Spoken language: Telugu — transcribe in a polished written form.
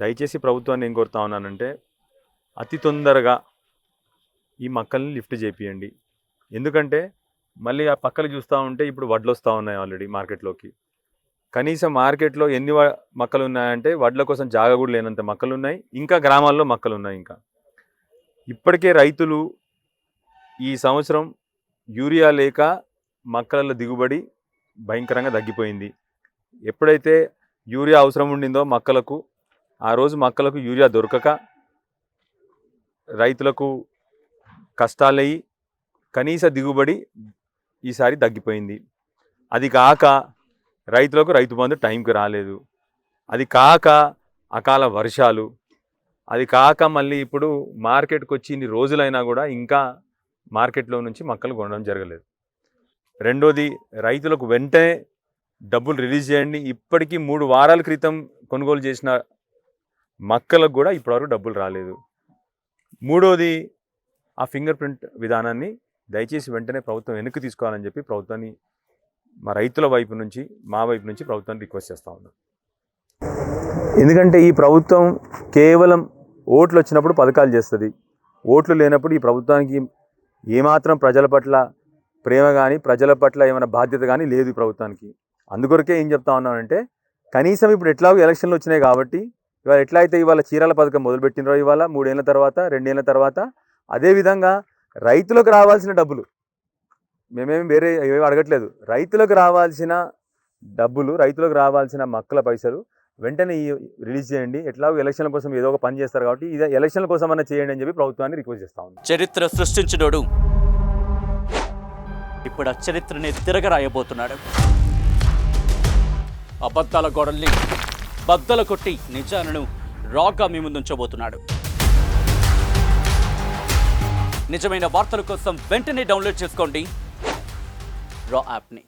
దయచేసి ప్రభుత్వాన్ని ఏం కోరుతా ఉన్నానంటే అతి తొందరగా ఈ మక్కల్ని లిఫ్ట్ చేపియండి. ఎందుకంటే మళ్ళీ ఆ పక్కలు చూస్తూ ఉంటే ఇప్పుడు వడ్లు వస్తూ ఉన్నాయి ఆల్రెడీ మార్కెట్లోకి. కనీసం మార్కెట్లో ఎన్ని మక్కలు ఉన్నాయంటే వడ్ల కోసం జాగా కూడా లేనంత మక్కలు ఉన్నాయి. ఇంకా గ్రామాల్లో మక్కలు ఉన్నాయి. ఇంకా ఇప్పటికే రైతులు ఈ సంవత్సరం యూరియా లేక మక్కల దిగుబడి భయంకరంగా తగ్గిపోయింది. ఎప్పుడైతే యూరియా అవసరం ఉండిందో మక్కలకు, ఆ రోజు మక్కలకు యూరియా దొరకక రైతులకు కష్టాలయ్యి కనీస దిగుబడి ఈసారి తగ్గిపోయింది. అది కాక రైతులకు రైతు బంధు టైంకి రాలేదు. అది కాక అకాల వర్షాలు. అది కాక మళ్ళీ ఇప్పుడు మార్కెట్కి వచ్చి ఇన్ని రోజులైనా కూడా ఇంకా మార్కెట్లో నుంచి మక్కలు కొనడం జరగలేదు. రెండోది, రైతులకు వెంటనే డబ్బులు రిలీజ్ చేయండి. ఇప్పటికీ 3 వారాల క్రితం కొనుగోలు చేసిన మక్కలకు కూడా ఇప్పటివరకు డబ్బులు రాలేదు. మూడోది, ఆ ఫింగర్ ప్రింట్ విధానాన్ని దయచేసి వెంటనే ప్రభుత్వం వెనక్కి తీసుకోవాలని చెప్పి ప్రభుత్వాన్ని మా రైతుల వైపు నుంచి, మా వైపు నుంచి ప్రభుత్వాన్ని రిక్వెస్ట్ చేస్తూ ఉన్నాం. ఎందుకంటే ఈ ప్రభుత్వం కేవలం ఓట్లు వచ్చినప్పుడు పథకాలు చేస్తుంది. ఓట్లు లేనప్పుడు ఈ ప్రభుత్వానికి ఏమాత్రం ప్రజల పట్ల ప్రేమ కానీ, ప్రజల పట్ల ఏమైనా బాధ్యత కానీ లేదు ఈ ప్రభుత్వానికి. అందుకొరకే ఏం చెప్తా ఉన్నామంటే, కనీసం ఇప్పుడు ఎట్లాగో ఎలక్షన్లు వచ్చినాయి కాబట్టి ఇవాళ ఎట్లా అయితే ఇవాళ చీరాల పథకం మొదలుపెట్టినరో ఇవాళ 3 ఏళ్ళ తర్వాత, 2 ఏళ్ళ తర్వాత, అదేవిధంగా రైతులకు రావాల్సిన డబ్బులు మేమేమి వేరే ఏమీ అడగట్లేదు. రైతులకు రావాల్సిన డబ్బులు, రైతులకు రావాల్సిన మక్కల పైసలు వెంటనే రిలీజ్ చేయండి. ఎట్లాగో ఎలక్షన్ల కోసం ఏదో ఒక పని చేస్తారు కాబట్టి ఇది ఎలక్షన్ల కోసం అన్న చేయండి అని చెప్పి ప్రభుత్వాన్ని రిక్వెస్ట్ చేస్తా ఉన్నాం. చరిత్ర సృష్టించినోడు ఇప్పుడు ఆ చరిత్రని తిరగరాయబోతున్నాడు. అబద్ధాల గోడల్ని బద్దలు కొట్టి నిజాలను రాగా మీ ముందుంచబోతున్నాడు. నిజమైన వార్తల కోసం వెంటనే డౌన్లోడ్ చేసుకోండి రా యాప్ని.